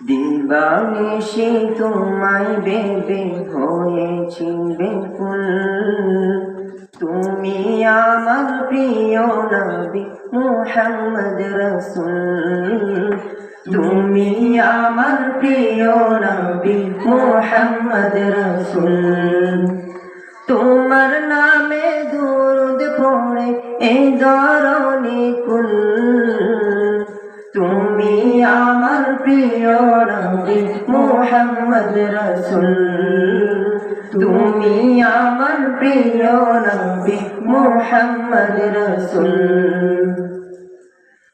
দিবানিশি তোমায় ভেবে হয়েছি বেকুল। তুমি আমার প্রিয় নবী মুহাম্মদ রাসূল। তুমি আমার প্রিয় নবী মুহাম্মদ রাসূল। তোমার নামে দুরূদ পড়ে এই ধরণী কুল। তুমি আমার প্রিয় নবী মুহাম্মদ রাসূল। তুমি আমার প্রিয় নবী মুহাম্মদ রাসূল।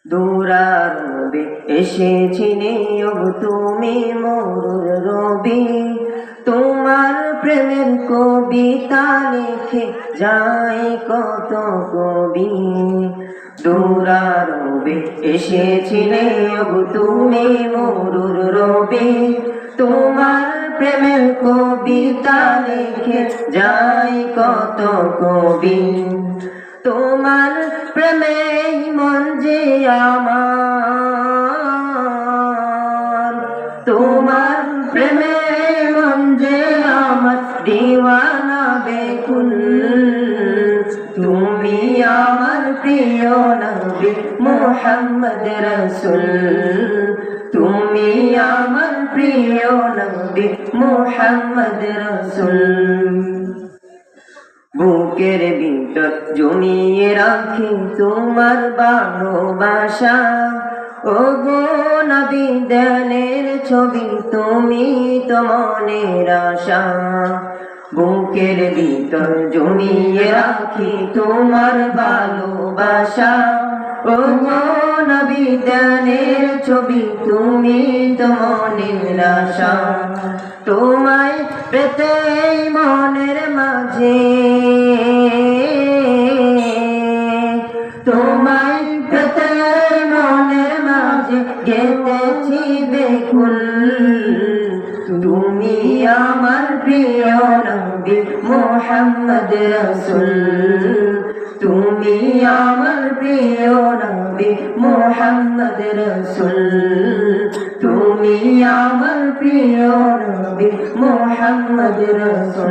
দূরারবে এসেছিলে ওগো তুমি মোর রবি। তোমার প্রেমের কবিতা লিখে যায় কত কবি। দূরারবে এসেছিলে ওগো তুমি মোর রবি। তোমার প্রেমের কবিতা লিখে যায় কত কবি। তোমার প্রেমে মন যে আমার, তোমার প্রেমে মন যে আমার দিওয়ানা বেকুল। তুমি আমার প্রিয় নবী মুহাম্মদ রাসূল। তুমি আমার প্রিয় নবী মুহাম্মদ রাসূল। বুকের ভিতর জমিয়ে রাখি তোমার ভালোবাসা। ওগো নবী দেনের ছবি তুমি তো মনের আশা। বুকের ভিতর জমিয়ে রাখি তোমার ভালোবাসা। ওগো নবী দেনের ছবি তুমি তো মনের আশা। তোমায় পেতে মনের মাঝে, তোমায় পেতে মনের মাঝে গেঁথেছি বেকুল। তুমি আমার প্রিয় নবী মুহাম্মদ রাসূল। তুমি আমার প্রিয় নবী মুহাম্মদ রাসূল। তুমি আমার প্রিয় নবী মুহাম্মদ রাসূল।